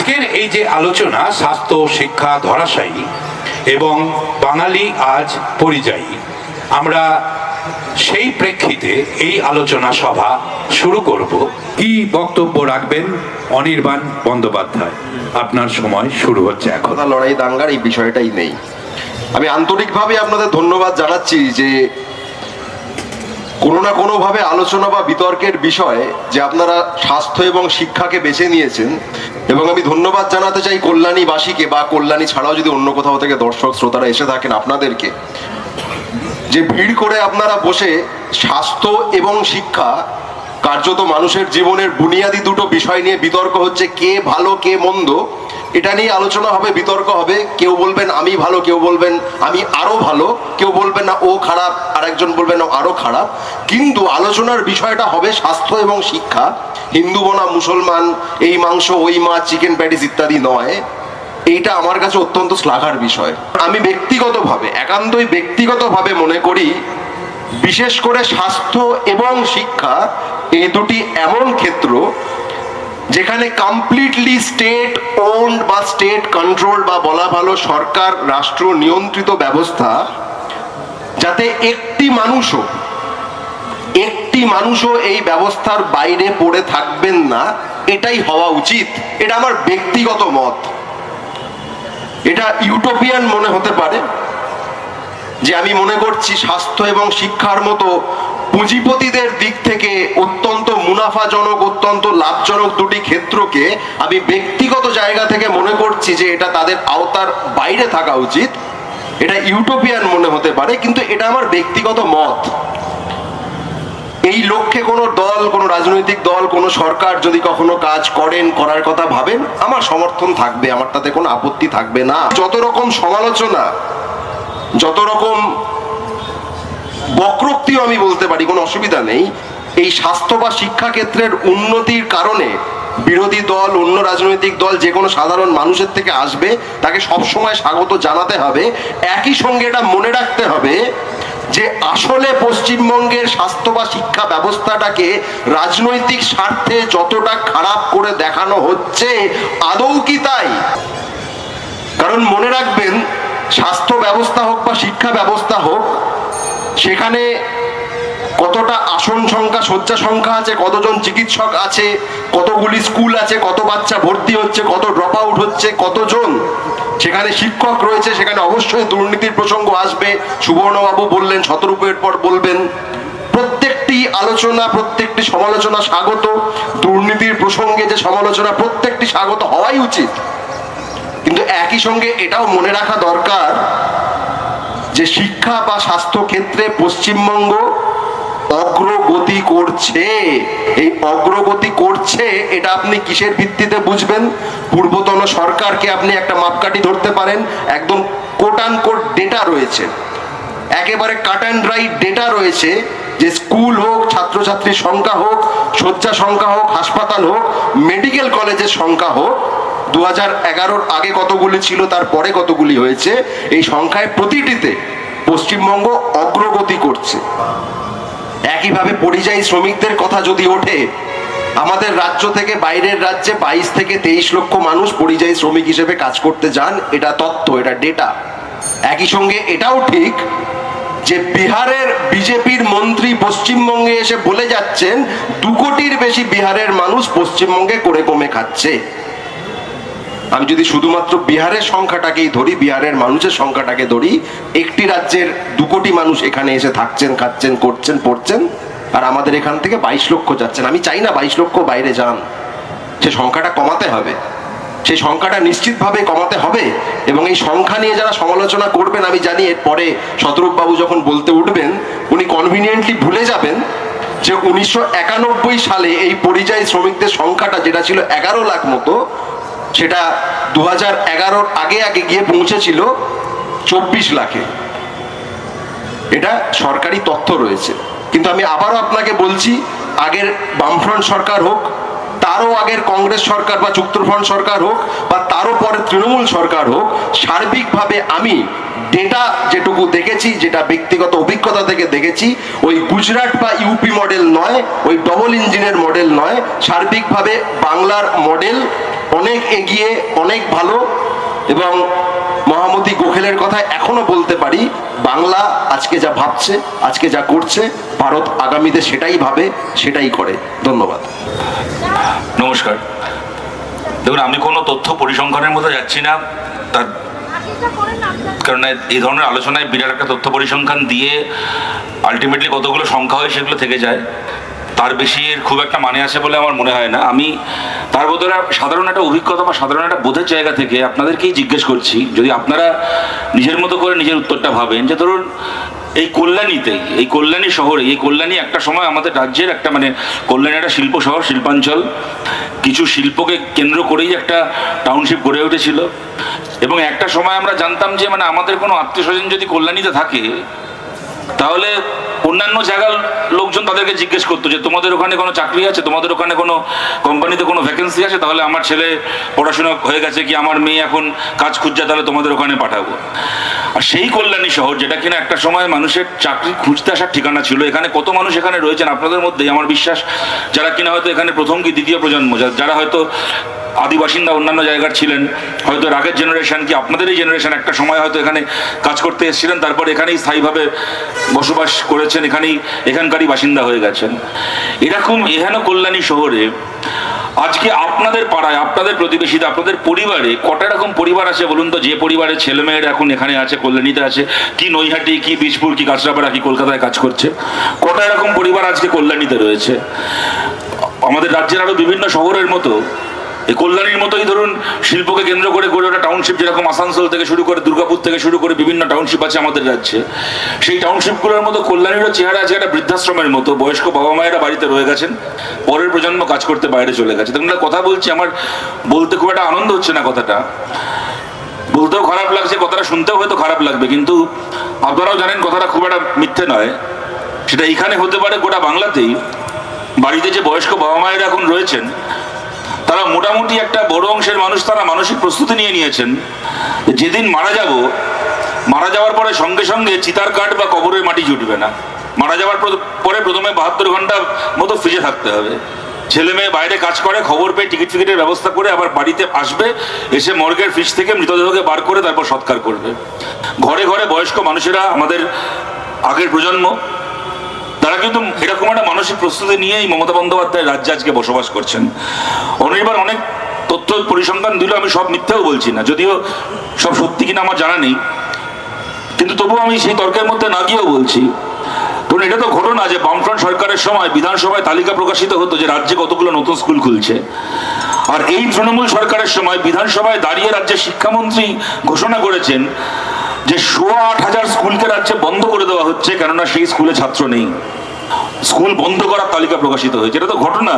আজকের এই যে আলোচনা স্বাস্থ্য শিক্ষা ধরাশায়ী এবং বাঙালি আজ পরিযায়ী, আমরা সেই প্রেক্ষিতে এই আলোচনা সভা শুরু করব। কি বক্তব্য রাখবেন অনির্বাণ বন্দ্যোপাধ্যায়? আপনার সময় শুরু হচ্ছে এখন। লড়াই দাঙ্গার এই বিষয়টাই নেই। আমি আন্তরিকভাবে আপনাদের ধন্যবাদ জানাচ্ছি যে কোনো না কোনো ভাবে আলোচনা বা বিতর্কের বিষয় যে আপনারা স্বাস্থ্য এবং শিক্ষাকে বেছে নিয়েছেন। এবং আমি ধন্যবাদ জানাতে চাই কল্যাণীবাসীকে, বা কল্যাণী ছাড়াও যদি অন্য কোথাও থেকে দর্শক শ্রোতারা এসে থাকেন আপনাদেরকে, যে ভিড় করে আপনারা বসে স্বাস্থ্য এবং শিক্ষা কার্যত মানুষের জীবনের বুনিয়াদী দুটো বিষয় নিয়ে বিতর্ক হচ্ছে, কে ভালো কে মন্দ, এটা নিয়ে আলোচনা হবে, বিতর্ক হবে। কেউ বলবেন আমি ভালো, কেউ বলবেন আমি আরো ভালো, কেউ বলবেন না ও খারাপ, আরেকজন বলবেন আরো খারাপ। কিন্তু আলোচনার বিষয়টা হবে স্বাস্থ্য এবং শিক্ষা। হিন্দু বনাম মুসলমান, এই মাংস ওই মাছ, চিকেন প্যাটিস ইত্যাদি নয়। এইটা আমার কাছে অত্যন্ত শ্লাঘার বিষয়। আমি ব্যক্তিগতভাবে, একান্তই ব্যক্তিগতভাবে মনে করি, বিশেষ করে স্বাস্থ্য এবং শিক্ষা এই দুটি এমন ক্ষেত্র যেখানে কমপ্লিটলি স্টেট ওন্ড বা স্টেট কন্ট্রোল, বা বলা ভালো সরকার রাষ্ট্র নিয়ন্ত্রিত ব্যবস্থা, যাতে একটি মানুষও এই ব্যবস্থার বাইরে পড়ে থাকবেন না, এটাই হওয়া উচিত। এটা আমার ব্যক্তিগত মত। এটা ইউটোপিয়ান মনে হতে পারে, যে আমি মনে করছি স্বাস্থ্য এবং শিক্ষার মতো পুঁজিপতিদের দিক থেকে অত্যন্ত মুনাফাজনক, অত্যন্ত লাভজনক দুটি ক্ষেত্রকে আমি ব্যক্তিগত জায়গা থেকে মনে করছি যে এটা তাদের আওতার বাইরে থাকা উচিত। এটা ইউটোপিয়ান মনে হতে পারে, কিন্তু এটা আমার ব্যক্তিগত মত। এই লক্ষ্যে কোনো দল, কোনো রাজনৈতিক দল, কোনো সরকার যদি কখনো কাজ করার কথা ভাবেন, আমার সমর্থন থাকবে, আমার তাতে কোনো আপত্তি থাকবে না। যত রকম সমালোচনা, যত রকম বক্রোক্তিও আমি বলতে পারি, কোনো অসুবিধা নেই। এই স্বাস্থ্য বা শিক্ষা ক্ষেত্রের উন্নতির কারণে বিরোধী দল, অন্য রাজনৈতিক দল, যে কোনো সাধারণ মানুষের থেকে আসবে, তাকে সবসময় স্বাগত জানাতে হবে। একই সঙ্গে এটা মনে রাখতে হবে যে আসলে পশ্চিমবঙ্গের স্বাস্থ্য বা শিক্ষা ব্যবস্থাটাকে রাজনৈতিক স্বার্থে যতটা খারাপ করে দেখানো হচ্ছে, আদৌ কি তাই? কারণ মনে রাখবেন, স্বাস্থ্য ব্যবস্থা হোক বা শিক্ষা ব্যবস্থা হোক, সেখানে কতটা আসন সংখ্যা, শয্যা সংখ্যা আছে, কতজন চিকিৎসক আছে, কতগুলি স্কুল আছে, কত বাচ্চা ভর্তি হচ্ছে, কত ড্রপ আউট হচ্ছে, কতজন সেখানে শিক্ষক রয়েছে, সেখানে অবশ্যই দুর্নীতির প্রসঙ্গ আসবে। সুবর্ণবাবু বললেন, শতরূপের পর বলবেন। প্রত্যেকটি আলোচনা, প্রত্যেকটি সমালোচনা স্বাগত। দুর্নীতির প্রসঙ্গে যে সমালোচনা, প্রত্যেকটি স্বাগত হওয়াই উচিত। কিন্তু একই সঙ্গে এটাও মনে রাখা দরকার যে শিক্ষা বা স্বাস্থ্য ক্ষেত্রে পশ্চিমবঙ্গ অগ্রগতি করছে। এই অগ্রগতি করছে, এটা আপনি কিসের ভিত্তিতে বুঝবেন? পূর্বতন সরকারকে আপনি একটা মাপকাঠি ধরতে পারেন। একদম কোট অ্যান্ড কোট ডেটা রয়েছে, একেবারে কাট অ্যান্ড রাইট ডেটা রয়েছে, যে স্কুল হোক, ছাত্রছাত্রীর সংখ্যা হোক, শয্যা সংখ্যা হোক, হাসপাতাল হোক, মেডিকেল কলেজের সংখ্যা হোক, 2011-র আগে কতগুলি ছিল, তারপরে কতগুলি হয়েছে, এই সংখ্যায় প্রতিটিতে পশ্চিমবঙ্গ অগ্রগতি করছে। একইভাবে পরিযায়ী শ্রমিকদের কথা যদি ওঠে, আমাদের রাজ্য থেকে বাইরের রাজ্যে 22 থেকে 23 লক্ষ মানুষ পরিযায়ী শ্রমিক হিসেবে কাজ করতে যান। এটা তথ্য, এটা ডেটা। একই সঙ্গে এটাও ঠিক যে বিহারের বিজেপির মন্ত্রী পশ্চিমবঙ্গে এসে বলে যাচ্ছেন 2 কোটির বেশি বিহারের মানুষ পশ্চিমবঙ্গে করে কমে খাচ্ছে। আমি যদি শুধুমাত্র বিহারের সংখ্যাটাকেই ধরি, বিহারের মানুষের সংখ্যাটাকে ধরি, একটি রাজ্যের 2 কোটি মানুষ এখানে এসে থাকছেন, খাচ্ছেন, করছেন, পড়ছেন, আর আমাদের এখান থেকে 22 লক্ষ যাচ্ছেন। আমি চাই না 22 লক্ষ বাইরে যান, সে সংখ্যাটা কমাতে হবে, সেই সংখ্যাটা নিশ্চিতভাবে কমাতে হবে। এবং এই সংখ্যা নিয়ে যারা সমালোচনা করবেন, আমি জানি এরপরে শতরূপবাবু যখন বলতে উঠবেন, উনি কনভিনিয়েন্টলি ভুলে যাবেন যে 1991 সালে এই পরিযায়ী শ্রমিকদের সংখ্যাটা যেটা ছিল 11 লাখ মতো, সেটা 2011-র আগে গিয়ে পৌঁছেছিল 24 লাখে। এটা সরকারি তথ্য রয়েছে। কিন্তু আমি আবারও আপনাকে বলছি, আগের বামফ্রন্ট সরকার হোক, তারও আগের কংগ্রেস সরকার বা যুক্তফ্রন্ট সরকার হোক, বা তারও পরে তৃণমূল সরকার হোক, সার্বিকভাবে আমি ডেটা যেটুকু দেখেছি, যেটা ব্যক্তিগত অভিজ্ঞতা থেকে দেখেছি, ওই গুজরাট বা ইউপি মডেল নয়, ওই ডবল ইঞ্জিনের মডেল নয়, সার্বিকভাবে বাংলার মডেল অনেক এগিয়ে, অনেক ভালো। এবং মহামতি গোখেলের কথা এখনো বলতে পারি, বাংলা আজকে যা ভাবছে, আজকে যা করছে, ভারত আগামীতে সেটাই ভাবে, সেটাই করে। ধন্যবাদ। নমস্কার। দেখুন, আমি কোনো তথ্য পরিসংখ্যানের মধ্যে যাচ্ছি না, তার কারণ এই ধরনের আলোচনায় বিরাট একটা তথ্য পরিসংখ্যান দিয়ে আলটিমেটলি কতগুলো সংখ্যা হয় সেগুলো থেকে যায়, তার বেশি এর খুব একটা মানে আছে বলে আমার মনে হয় না। আমি তার বদলে সাধারণ একটা অভিজ্ঞতা বা সাধারণ একটা বোধের জায়গা থেকে আপনাদেরকেই জিজ্ঞেস করছি, যদি আপনারা নিজের মতো করে নিজের উত্তরটা ভাবেন, যে ধরুন এই কল্যাণীতেই, এই কল্যাণী শহরে, এই কল্যাণী একটা সময় আমাদের রাজ্যের একটা মানে কল্যাণী একটা শিল্প শহর, শিল্পাঞ্চল, কিছু শিল্পকে কেন্দ্র করেই একটা টাউনশিপ গড়ে উঠেছিল। এবং একটা সময় আমরা জানতাম যে মানে আমাদের কোনো আত্মীয় স্বজন যদি কল্যাণীতে থাকে, তাহলে অন্যান্য জায়গার লোকজন তাদেরকে জিজ্ঞেস করতো যে তোমাদের ওখানে কোনো চাকরি আছে, তোমাদের ওখানে কোনো কোম্পানিতে কোনো ভ্যাকেন্সি আছে, তাহলে আমার ছেলে পড়াশোনা হয়ে গেছে কি আমার মেয়ে এখন কাজ খুঁজছে, তাহলে তোমাদের ওখানে পাঠাবো। আর সেই কল্যাণী শহর, যেটা কিনা একটা সময় মানুষের চাকরি খুঁজতে আসার ঠিকানা ছিল, এখানে কত মানুষ এখানে রয়েছেন আপনাদের মধ্যেই আমার বিশ্বাস, যারা কিনা হয়তো এখানে প্রথম কি দ্বিতীয় প্রজন্ম, যারা হয়তো আদিবাসিন্দা অন্যান্য জায়গার ছিলেন, হয়তো আগের জেনারেশন কি আপনাদেরই জেনারেশন একটা সময় হয়তো এখানে কাজ করতে এসেছিলেন, তারপর এখানেই স্থায়ীভাবে বসবাস করেছেন, এখানকারই বাসিন্দা হয়ে গেছেন। এরকম এহেন কল্যাণী শহরে আজকে আপনাদের পাড়ায়, আপনাদের প্রতিবেশীতে, আপনাদের পরিবারে কটা এরকম পরিবার আছে বলুন তো, যে পরিবারের ছেলেমেয়েরা এখন এখানে আছে, কল্যাণীতে আছে, কি নৈহাটি, কি বীজপুর, কি কাঁচরাপাড়া, কি কলকাতায় কাজ করছে? কটা এরকম পরিবার আজকে কল্যাণীতে রয়েছে? আমাদের রাজ্যের আরো বিভিন্ন শহরের মতো এই কল্যাণীর মতোই ধরুন শিল্পকে কেন্দ্র করে গড়ে ওঠা টাউনশিপ, যেরকম আসানসোল থেকে শুরু করে দুর্গাপুর থেকে শুরু করে বিভিন্ন টাউনশিপ আছে আমাদের রাজ্যে, সেই টাউনশিপগুলোর মতো কল্যাণীরও চেহারা আছে একটা বৃদ্ধাশ্রমের মতো। বয়স্ক বাবা মায়েরা বাড়িতে রয়ে গেছেন, পরের প্রজন্ম কাজ করতে বাইরে চলে গেছে। তখন কথা বলছি, আমার বলতে খুব একটা আনন্দ হচ্ছে না, কথাটা বলতেও খারাপ লাগছে, কথাটা শুনতেও হয়তো খারাপ লাগবে, কিন্তু আপনারাও জানেন কথাটা খুব একটা মিথ্যে নয়। সেটা এখানে হতে পারে, গোটা বাংলাতেই বাড়িতে যে বয়স্ক বাবা মায়েরা এখন রয়েছেন, তারা মোটামুটি একটা বড় অংশের মানুষ, তারা মানসিক প্রস্তুতি নিয়ে নিয়েছেন যেদিন মারা যাব, মারা যাওয়ার পরে সঙ্গে সঙ্গে চিতার কাঠ বা কবরের মাটি জুটবে না। মারা যাওয়ার পরে প্রথমে 72 ঘন্টা মতো ফ্রিজে থাকতে হবে। ছেলে মেয়ে বাইরে কাজ করে, খবর পেয়ে টিকিট ফিকিটের ব্যবস্থা করে আবার বাড়িতে আসবে, এসে মর্গের ফ্রিজ থেকে মৃতদেহকে বার করে তারপর সৎকার করবে। ঘরে ঘরে বয়স্ক মানুষেরা, আমাদের আগের প্রজন্ম, তারা কিন্তু এরকম একটা মানসিক প্রস্তুতি নিয়েই মমতা বন্দ্যোপাধ্যায়ের রাজ্যে আজকে বসবাস করছেন। অনির্বাণ অনেক তথ্য পরিসংখ্যান দিল, আমি সব মিথ্যাও বলছি না, যদিও সব সত্যি কিনা আমার জানা নেই, কিন্তু তবুও আমি সেই তর্কের মধ্যে না গিয়েও বলছি। ধরুন, এটা তো ঘটনা যে বামফ্রন্ট সরকারের সময় বিধানসভায় তালিকা প্রকাশিত হতো যে রাজ্যে কতগুলো নতুন স্কুল খুলছে, আর এই তৃণমূল সরকারের সময় বিধানসভায় দাঁড়িয়ে রাজ্যের শিক্ষামন্ত্রী ঘোষণা করেছেন যে 8,500 স্কুলকে রাজ্যে বন্ধ করে দেওয়া হচ্ছে, কেননা সেই স্কুলে ছাত্র নেই। স্কুল বন্ধ করার তালিকা প্রকাশিত হয়েছে। এটা তো ঘটনা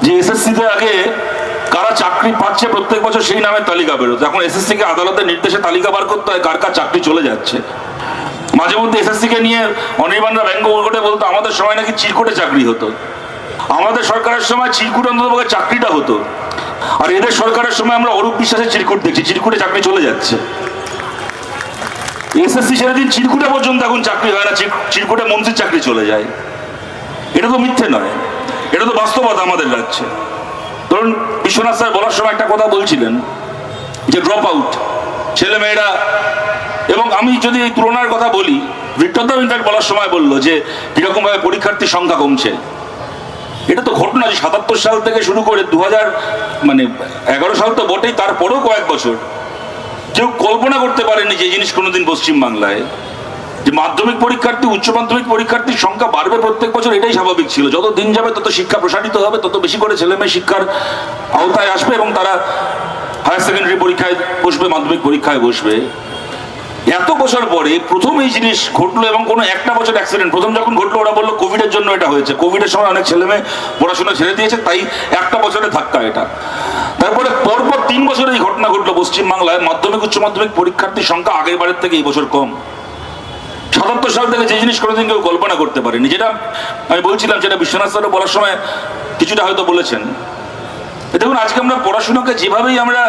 যে এসএসসিতে আগে কারা চাকরি পাচ্ছে প্রত্যেক বছর সেই নামের তালিকা বেরোতো, এখন এসএসসি কে আদালতের নির্দেশে তালিকা বার করতে হয় কার কার চাকরি চলে যাচ্ছে। মাঝে মধ্যে এসএসসি কে নিয়ে অনির্বাণরা ব্যঙ্গ করে বলতো আমাদের সময় নাকি চিরকুটে চাকরি হতো। আমাদের সরকারের সময় চিরকুট অন্তত চাকরিটা হতো, আর এদের সরকারের সময় আমরা অরূপ বিশ্বাসের চিরকুট দেখছি, চিরকুটে চাকরি চলে যাচ্ছে। এসএসসি ছেড়ে দিন, চিরকুটে পর্যন্ত এখন চাকরি হয় না, চিরকুটে মন্ত্রীর চাকরি চলে যায়। এটা তো মিথ্যে নয়, এটা তো বাস্তবতা আমাদের রাজ্যে। ধরুন, বিশ্বনাথ স্যার বলার সময় একটা কথা বলছিলেন যে ড্রপ আউট ছেলেমেয়েরা, এবং আমি যদি এই তুলনার কথা বলি, ভিক্টরদাও ইনফ্যাক্ট বলার সময় বললো যে কিরকম ভাবে পরীক্ষার্থীর সংখ্যা কমছে। এটা তো ঘটনা যে 77 সাল থেকে শুরু করে 2011 সাল তো বটেই, তারপরেও কয়েক বছর কেউ কল্পনা করতে পারেনি যে জিনিস কোনোদিন পশ্চিমবাংলায় যে মাধ্যমিক পরীক্ষার্থী, উচ্চ মাধ্যমিক পরীক্ষার্থীর সংখ্যা বাড়বে প্রত্যেক বছর। এটাই স্বাভাবিক ছিল। যত দিন যাবে তত শিক্ষা প্রসারিত হবে, তত বেশি করে ছেলে মেয়ে শিক্ষার আওতায় আসবে এবং তারা হায়ার সেকেন্ডারি পরীক্ষায় বসবে, মাধ্যমিক পরীক্ষায় বসবে। এত বছর পরে প্রথম এই জিনিস ঘটলো, এবং কোনো একটা বছর অ্যাক্সিডেন্ট। প্রথম যখন ঘটলো ওরা বললো কোভিডের জন্য এটা হয়েছে, কোভিডের সময় অনেক ছেলে মেয়ে পড়াশোনা ছেড়ে দিয়েছে, তাই একটা বছরের ধাক্কা এটা। তারপরে পরপর 3 বছর এই ঘটনা ঘটলো পশ্চিমবাংলায়, মাধ্যমিক উচ্চ মাধ্যমিক পরীক্ষার্থীর সংখ্যা আগের বারের থেকে এই বছর কম। 77 সাল থেকে যে জিনিস কোনোদিন কেউ কল্পনা করতে পারেনি, যেটা আমি বলছিলাম, সেটা বিশ্বনাথ স্যারও বলার সময় কিছুটা হয়তো বলেছেন। দেখুন, আজকে আমরা পড়াশোনাকে যেভাবেই আমরা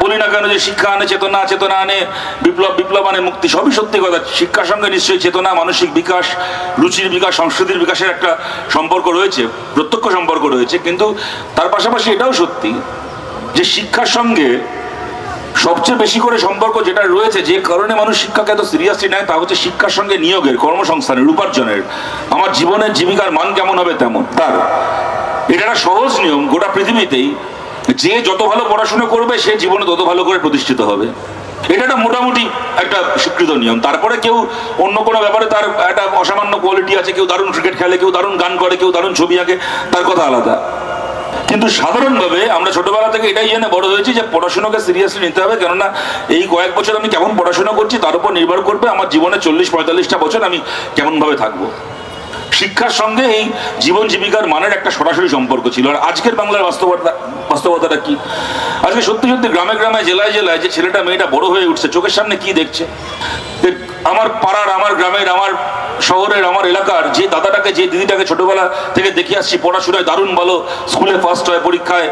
বলি না কেন যে শিক্ষা আনে চেতনা, চেতনা আনে বিপ্লব, বিপ্লব আনে মুক্তি, সবই সত্যি কথা। শিক্ষার সঙ্গে নিশ্চয়ই চেতনা, মানসিক বিকাশ, রুচির বিকাশ, সংস্কৃতির বিকাশের একটা সম্পর্ক রয়েছে, প্রত্যক্ষ সম্পর্ক রয়েছে। কিন্তু তার পাশাপাশি এটাও সত্যি যে শিক্ষার সঙ্গে সবচেয়ে বেশি করে সম্পর্ক যেটা রয়েছে, যে কারণে মানুষ শিক্ষাকে এত সিরিয়াসলি নেয়, তা হচ্ছে শিক্ষার সঙ্গে নিয়োগের, কর্মসংস্থানের, উপার্জনের। আমার জীবনের জীবিকার মান কেমন হবে তেমন তার, এটা একটা সহজ নিয়ম গোটা পৃথিবীতেই। যে যত ভালো পড়াশোনা করবে সে জীবনে তত ভালো করে প্রতিষ্ঠিত হবে। এটা একটা মোটামুটি একটা স্বীকৃত নিয়ম। তারপরে কেউ অন্য কোনো ব্যাপারে তার একটা অসামান্য কোয়ালিটি আছে, কেউ দারুণ ক্রিকেট খেলে, কেউ দারুণ গান করে, কেউ দারুণ ছবি আঁকে, তার কথা আলাদা। কিন্তু সাধারণভাবে আমরা ছোটবেলা থেকে এটাই জেনে বড় হয়েছি যে পড়াশোনাকে সিরিয়াসলি নিতে হবে, কেননা এই কয়েক বছর আমি কেমন পড়াশোনা করছি তার উপর নির্ভর করবে আমার জীবনে 40-45টা বছর আমি কেমনভাবে থাকবো। শিক্ষার সঙ্গে এই জীবন জীবিকার মানের একটা সরাসরি সম্পর্ক ছিল। আর আজকের বাংলার বাস্তবতাটা কি? আজকে সত্যি সত্যি গ্রামে গ্রামে, জেলায় জেলায় যে ছেলেটা মেয়েটা বড় হয়ে উঠছে, চোখের সামনে কি দেখছে? আমার পাড়ার, আমার গ্রামের, আমার শহরের, আমার এলাকার যে দাদাটাকে, যে দিদিটাকে ছোটবেলা থেকে দেখে আসছি পড়াশোনায় দারুণ ভালো, স্কুলে ফার্স্ট হয়, পরীক্ষায়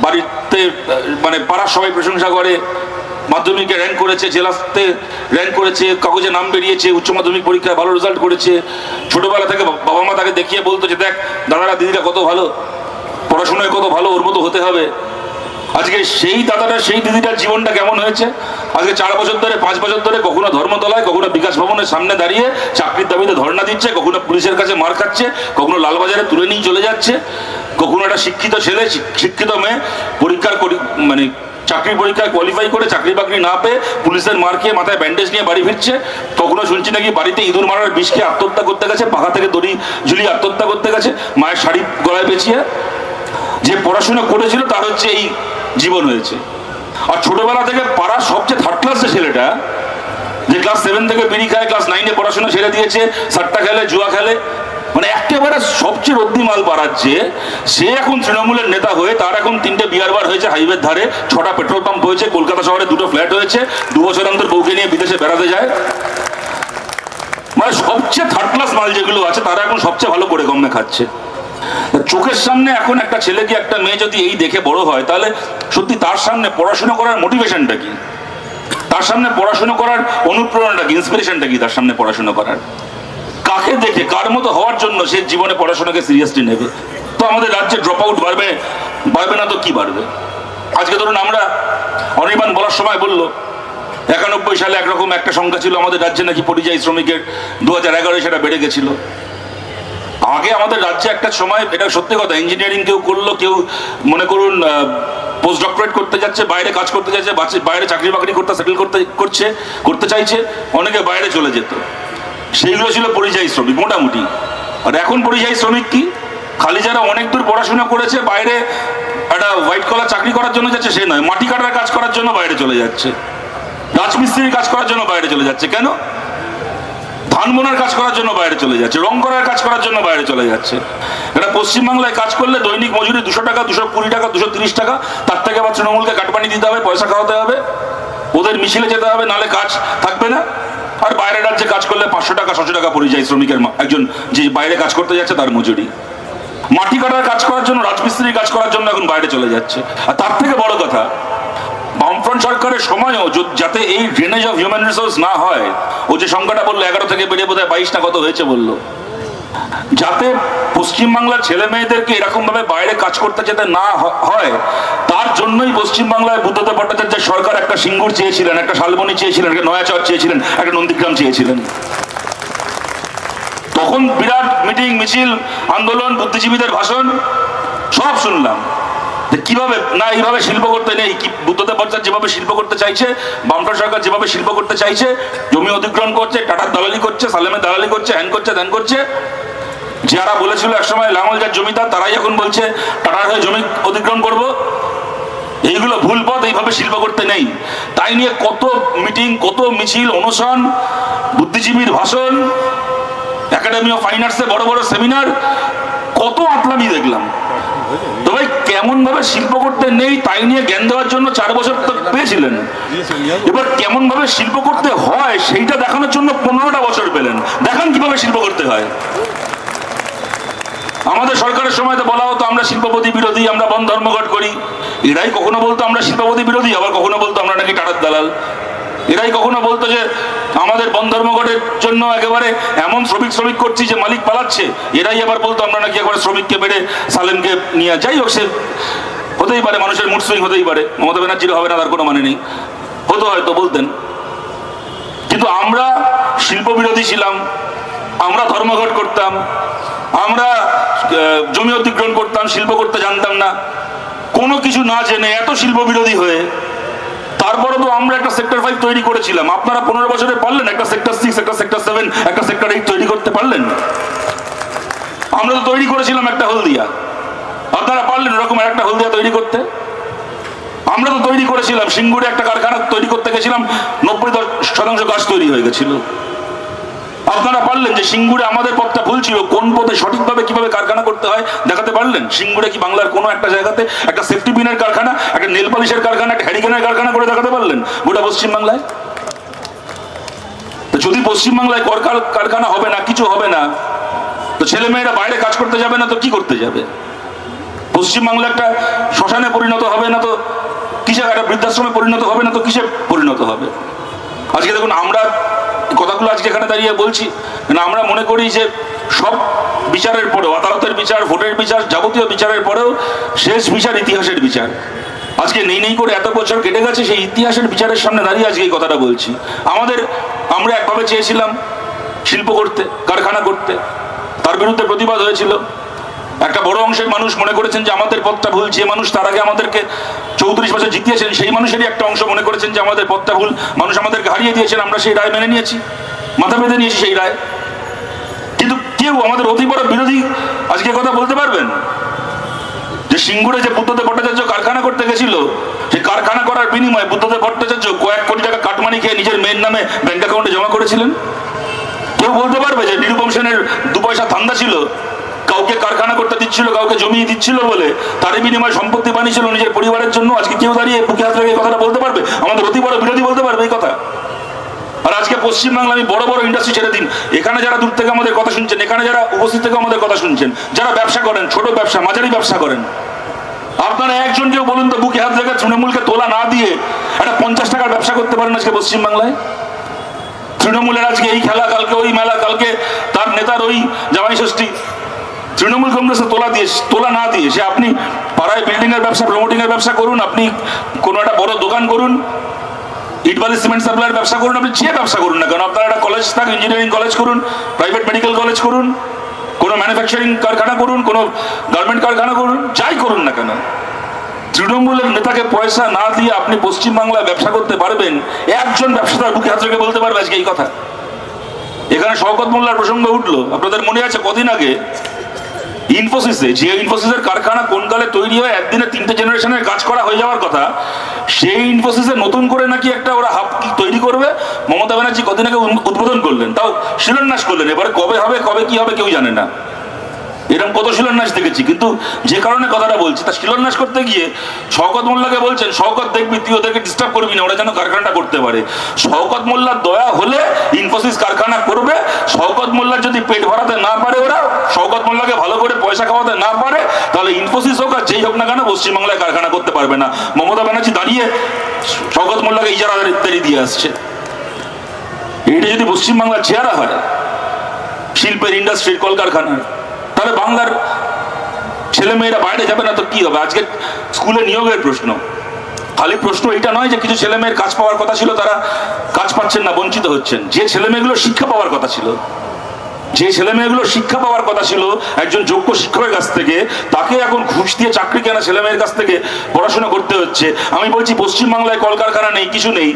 বাড়িতে মানে পাড়ার সবাই প্রশংসা করে, মাধ্যমিকে র্যাঙ্ক করেছে, জেলাতে র্যাঙ্ক করেছে, কাগজে নাম বেরিয়েছে, উচ্চ মাধ্যমিক পরীক্ষায় ভালো রেজাল্ট করেছে। ছোটবেলা থেকে বাবা মা তাকে দেখিয়ে বলতো যে দেখ দাদারা দিদিরা কত ভালো, পড়াশোনায় কত ভালো, ওর মতো হতে হবে। আজকে সেই দাদাটা, সেই দিদিটার জীবনটা কেমন হয়েছে? আজকে 4 বছর ধরে, 5 বছর ধরে কখনো ধর্মতলায়, কখনো বিকাশ ভবনের সামনে দাঁড়িয়ে চাকরির দাবিতে ধর্ণা দিচ্ছে, কখনো পুলিশের কাছে মার খাচ্ছে, কখনো লালবাজারে তুলে নিয়ে চলে যাচ্ছে, কখনো একটা শিক্ষিত ছেলে, শিক্ষিত মেয়ে পরীক্ষার মানে চাকরির পরীক্ষায় কোয়ালিফাই করে চাকরি বাকরি না পেয়ে পুলিশের মার খেয়ে মাথায় ব্যান্ডেজ নিয়ে বাড়ি ফিরছে। কখনো শুনছি নাকি বাড়িতে ইঁদুর মারার বিষ খেয়ে আত্মহত্যা করতে গেছে, পাখা থেকে দড়ি ঝুলিয়ে আত্মহত্যা করতে গেছে, মায়ের শাড়ি গলায় পেঁচিয়ে। যে পড়াশোনা করেছিল তার হচ্ছে এই জীবন হয়েছে। আর ছোটবেলা থেকে পাড়ার সবচেয়ে থার্ড ক্লাস যে ছেলেটা, যে ক্লাস 7 থেকে বিড়ি খায়, ক্লাস 9-এ পড়াশোনা ছেড়ে দিয়েছে, সাট্টা খেলে, জুয়া খেলে, মানে একেবারে সবচেয়ে রদ্দি মাল বাড়াচ্ছে, সে এখন তৃণমূলের নেতা হয়ে তার এখন 3টে বিয়ার বার হয়েছে হাইওয়ের ধারে, 6টা পেট্রোল পাম্প হয়েছে, কলকাতা শহরে 2টো ফ্ল্যাট হয়েছে, 2 বছর অন্তর বউকে নিয়ে বিদেশে বেড়াতে যায়। মানে সবচেয়ে থার্ড ক্লাস মাল যেগুলো আছে তারা এখন সবচেয়ে ভালো করে গম্মে খাচ্ছে। চোখের সামনে এখন একটা ছেলে কি একটা মেয়ে যদি এই দেখে বড় হয়, তাহলে সত্যি তার সামনে পড়াশোনা করার মোটিভেশনটা কি, তার সামনে পড়াশোনা করার অনুপ্রেরণাটা কি, ইন্সপিরেশনটা কি তার সামনে পড়াশোনা করার? কাকে দেখে, কার মতো হওয়ার জন্য সে জীবনে পড়াশোনাকে সিরিয়াসলি নেবে? তো আমাদের রাজ্যে ড্রপ আউট বাড়বে না তো কি বাড়বে? আজকে ধরুন আমরা, অনির্বাণ বলার সময় বলল 91 সালে একরকম একটা সংখ্যা ছিল আমাদের রাজ্যে নাকি পরিযায়ী শ্রমিকের, 2011-এ সেটা বেড়ে গেছিল। আগে আমাদের রাজ্যে একটা সময়, এটা সত্যি কথা, ইঞ্জিনিয়ারিং কেউ করলো, কেউ মনে করুন পোস্ট ডক্টরেট করতে যাচ্ছে, বাইরে কাজ করতে যাচ্ছে, বাইরে চাকরি বাকরি করতে সেটেল করতে চাইছে, অনেকে বাইরে চলে যেত। সেইগুলো ছিল পরিযায়ী শ্রমিক মোটামুটি। আর এখন পরিযায়ী শ্রমিক কি? খালি যারা অনেক দূর পড়াশোনা করেছে, বাইরে একটা হোয়াইট কলার চাকরি করার জন্য যাচ্ছে সে নয়, মাটি কাটার কাজ করার জন্য বাইরে চলে যাচ্ছে, রাজমিস্ত্রির কাজ করার জন্য বাইরে চলে যাচ্ছে। কেন? ধান বোনার কাজ করার জন্য বাইরে চলে যাচ্ছে, রং করার কাজ করার জন্য বাইরে চলে যাচ্ছে। এটা পশ্চিমবাংলায় কাজ করলে দৈনিক মজুরি 200 টাকা, 220 টাকা, 230 টাকা, তার থেকে আবার তৃণমূলকে কাটপানি দিতে হবে, পয়সা খাওয়াতে হবে, ওদের মিছিলে যেতে হবে, নালে কাজ থাকবে না। আর বাইরের রাজ্যে কাজ করলে 500 টাকা, 600 টাকা পরিযায়ী শ্রমিকের, একজন যে বাইরে কাজ করতে যাচ্ছে তার মজুরি। মাটি কাটার কাজ করার জন্য, রাজমিস্ত্রির কাজ করার জন্য এখন বাইরে চলে যাচ্ছে। আর তার থেকে বড় কথা, বামফ্রন্ট সরকারের সময়ও যাতে এই ড্রেনেজ অফ হিউম্যান রিসোর্স না হয়, ও যে সংখ্যাটা বললো 11 থেকে বেড়ে বোধহয় 22 না কত হয়েছে বললো, যাতে পশ্চিমবাংলার ছেলে মেয়েদেরকে এরকম ভাবে বাইরে কাজ করতে যেতে না হয়, তার জন্যই পশ্চিমবাংলায় বুদ্ধদেব ভট্টাচার্যের সরকার একটা সিঙ্গুর চেয়েছিলেন, একটা শালবনী চেয়েছিলেন, একটা নয়াচর চেয়েছিলেন, একটা নন্দীগ্রাম চেয়েছিলেন। তখন বিরাট মিটিং, মিছিল, আন্দোলন, বুদ্ধিজীবীদের ভাষণ সব শুনলাম। কিভাবে না এইভাবে শিল্প করতে নেই, কি বুদ্ধদেব ভট্টাচার্য যেভাবে শিল্প করতে চাইছে, বামফ্রন্ট সরকার যেভাবে শিল্প করতে চাইছে, জমি অধিগ্রহণ করছে, টাটার দালালি করছে, সালেমের দালালি করছে, হ্যান করছে, ধ্যান করছে। যারা বলেছিল একসময় লাঙল যার জমিদার, তারাই এখন বলছে টাটার হয়ে জমি অধিগ্রহণ করব। এইগুলো ভুল পথ, এইভাবে শিল্প করতে নেই। তাই নিয়ে কত মিটিং, কত মিছিল, অনশন, বুদ্ধিজীবীর ভাষণ, একাডেমি অফ ফাইন আর্টসে বড় বড় সেমিনার, কত আতলামি দেখলাম। তো ভাই কেমন ভাবে শিল্প করতে নেই তাই নিয়ে জ্ঞান দেওয়ার জন্য 4 বছর তো পেয়েছিলেন, এবার কেমন ভাবে শিল্প করতে হয় সেইটা দেখানোর জন্য 15টা বছর পেলেন। দেখান কিভাবে শিল্প করতে হয়। আমাদের সরকারের সময় তো বলা হতো আমরা শিল্পপতি বিরোধী, আমরা বন ধর্মঘট করি। এরাই কখনো বলতো আমরা শিল্পপতি বিরোধী, আবার কখনো বলতো আমরা নাকি টাটার দালাল। এরাই কখনো বলতো যে আমাদের বন ধর্মঘটের জন্য একেবারে এমন শ্রমিক করছি যে মালিক পালাচ্ছে। এরাই আবার বলতো আমরা নাকি একবারে শ্রমিককে বেড়ে সালেমকে নিয়ে, যাই হোক সে হতেই পারে, মানুষের মুড সুইং হতেই পারে, মমতা ব্যানার্জির হবে না তার কোনো মানে নেই, হতো হয়তো বলতেন। কিন্তু আমরা শিল্প বিরোধী ছিলাম, আমরা ধর্মঘট করতাম, আমরা জমি অধিগ্রহণ করতাম, শিল্প করতে জানতাম না, কোনো কিছু না জেনে এত শিল্প বিরোধী হয়ে তারপরে তো আমরা একটা সেক্টর 5 তৈরি করেছিলাম। আপনারা 15 বছরে পারলেন একটা সেক্টর 6, একটা সেক্টর 7, একটা সেক্টর 8 তৈরি করতে পারলেন? আমরা তো তৈরি করেছিলাম একটা হলদিয়া, আপনারা পারলেন এরকম একটা হলদিয়া তৈরি করতে? আমরা তো তৈরি করেছিলাম সিঙ্গুরে একটা কারখানা তৈরি করতে গেছিলাম, 90% গাছ তৈরি হয়ে গেছিল। আপনারা পারলেন যে সিঙ্গুরে আমাদের পথটা ভুল ছিল, কোন পথে সঠিকভাবে কিভাবে কারখানা করতে হয় দেখাতে পারলেন? সিঙ্গুরে কি বাংলার কোনো একটা জায়গাতে একটা সেফটি পিনের কারখানা, একটা নেল পলিশের কারখানা, একটা হ্যারিকেনের কারখানা করে দেখাতে পারলেন গোটা পশ্চিমবাংলায়? তো যদি পশ্চিমবাংলায় কারখানা হবে না, কিছু হবে না, তো ছেলে মেয়েরা বাইরে কাজ করতে যাবে না তো কি করতে যাবে? পশ্চিমবাংলা একটা শ্মশানে পরিণত হবে না তো কিসে, একটা বৃদ্ধাশ্রমে পরিণত হবে না তো কিসে পরিণত হবে? আজকে দেখুন, আমরা কথাগুলো আজকে এখানে দাঁড়িয়ে বলছি, আমরা মনে করি যে সব বিচারের পরেও, আদালতের বিচার, ভোটের বিচার, যাবতীয় বিচারের পরেও শেষ বিচার ইতিহাসের বিচার। আজকে নেই করে এত বছর কেটে গেছে, সেই ইতিহাসের বিচারের সামনে দাঁড়িয়ে আজকে এই কথাটা বলছি। আমরা একভাবে চেয়েছিলাম শিল্প করতে, কারখানা করতে, তার বিরুদ্ধে প্রতিবাদ হয়েছিল। একটা বড় অংশের মানুষ মনে করেছেন যে আমাদের পথটা ভুল। যে মানুষ তার আগে আমাদেরকে 34 বছর জিতিয়েছেন, সেই মানুষেরই একটা অংশ মনে করেছেন যে আমাদের পথটা ভুল, মানুষ আমাদেরকে হারিয়ে দিয়েছেন, আমরা সেই রায় মেনে নিয়েছি, মাথা বেঁধে নিয়েছি সেই রায়। কিন্তু কেউ আমাদের অতি বড় বিরোধী আজকে কথা বলতে পারবেন যে সিঙ্গুরে যে বুদ্ধদেব ভট্টাচার্য কারখানা করতে গেছিল, সেই কারখানা করার বিনিময়ে বুদ্ধদেব ভট্টাচার্য কয়েক কোটি টাকা কাটমানি খেয়ে নিজের মেয়ের নামে ব্যাংক অ্যাকাউন্টে জমা করেছিলেন? কেউ বলতে পারবে যে নিরুপম সেনের 2 পয়সা ধান্দা ছিল, কাউকে কারখানা করতে দিচ্ছিল, কাউকে জমি দিচ্ছিল বলে তারই বিনিময়ে সম্পত্তি বানিয়েছিল নিজের পরিবারের জন্য? আজকে কেউ দাঁড়িয়ে বুকে হাত রেখে এই কথাটা বলতে পারবে? আমাদের অতি বড় বিরোধী বলতে পারবে এই কথা? আর আজকে পশ্চিমবাংলা, আমি বড় বড় ইন্ডাস্ট্রি ছেড়ে দিন, এখানে যারা দূর থেকে আমাদের কথা শুনছেন, এখানে যারা উপস্থিত থেকে আমাদের কথা শুনছেন, যারা ব্যবসা করেন, ছোট ব্যবসা, মাঝারি ব্যবসা করেন, আপনারা একজন কেউ বলুন তো বুকে হাত রেখে তৃণমূলকে তোলা না দিয়ে একটা 50 টাকার ব্যবসা করতে পারেন আজকে পশ্চিমবাংলায়? তৃণমূলের আজকে এই খেলা, কালকে ওই মেলা, কালকে তার নেতার ওই জামাই ষষ্ঠী, তৃণমূল কংগ্রেসে তোলা না দিয়ে সে আপনি পাড়ায় বিল্ডিং এর ব্যবসা, প্রমোটিং এর ব্যবসা করুন, আপনি কোনো একটা বড় দোকান করুন, ইটবালি সিমেন্ট সাপ্লাইয়ের ব্যবসা করুন, আপনি যে ব্যবসা করুন না কেন, আপনারা একটা কলেজ থাক, ইঞ্জিনিয়ারিং কলেজ করুন, প্রাইভেট মেডিকেল কলেজ করুন, কোনো ম্যানুফ্যাকচারিং কারখানা করুন, কোনো গার্মেন্ট কারখানা করুন, যাই করুন না কেন, তৃণমূলের নেতাকে পয়সা না দিয়ে আপনি পশ্চিমবাংলায় ব্যবসা করতে পারবেন? একজন ব্যবসাদার বুকে হাত রেখে বলতে পারবে আজকে এই কথা? এখানে শওকত মোল্লার প্রসঙ্গ উঠলো, আপনাদের মনে আছে কদিন আগে ইনফোসিসে, যে ইনফোসিসের কারখানা কোন কালে তৈরি হয় একদিনে 3টে জেনারেশনের কাজ করা হয়ে যাওয়ার কথা, সেই ইনফোসিসে নতুন করে নাকি একটা ওরা হাব তৈরি করবে, মমতা ব্যানার্জি কদিন আগে উদ্বোধন করলেন, তাও শিলান্যাস করলেন। এবারে কবে হবে, কবে কি হবে কেউ জানে না। এরকম কত শিলান্যাস দেখেছি, কিন্তু যে কারণে কথাটা বলছি, তা শিলান্যাস করতে গিয়ে শওকত মোল্লাকে বলছেন, শওকত দেখবি তুই ওদেরকে ডিস্টার্ব করবি না, ওরা যেন কারখানাটা করতে পারে। শওকত মোল্লার দয়া হলে ইনফোসিস কারখানা করবে। শওকত মোল্লার যদি পেট ভরাতে না পারে, ওরা শওকত মোল্লাকে ভালো করে পয়সা খাওয়াতে না পারে, তাহলে ইনফোসিস হোক আর যেই হোক না কেন পশ্চিমবাংলায় কারখানা করতে পারবে না। মমতা ব্যানার্জি দাঁড়িয়ে শওকত মোল্লাকে ইজারা ইত্যাদি দিয়ে আসছে। এটা যদি পশ্চিমবাংলার চেহারা হয় শিল্পের, ইন্ডাস্ট্রির, কলকারখানার, তাহলে বাংলার ছেলে মেয়েরা বাইরে যাবে না তো কি হবে? আজকে স্কুলে নিয়োগের প্রশ্ন, খালি প্রশ্ন এটা নয় যে কিছু ছেলে মেয়ের কাজ পাওয়ার কথা ছিল তারা কাজ পাচ্ছেন না, বঞ্চিত হচ্ছেন। যে ছেলে মেয়েগুলো শিক্ষা পাওয়ার কথা ছিল, যে ছেলে মেয়েগুলো শিক্ষা পাওয়ার কথা ছিল একজন যোগ্য শিক্ষকের কাছ থেকে, তাকে এখন ঘুষ দিয়ে চাকরি কেনা ছেলে মেয়ের কাছ থেকে পড়াশোনা করতে হচ্ছে। আমি বলছি পশ্চিমবাংলায় কলকারখানা নেই, কিছু নেই।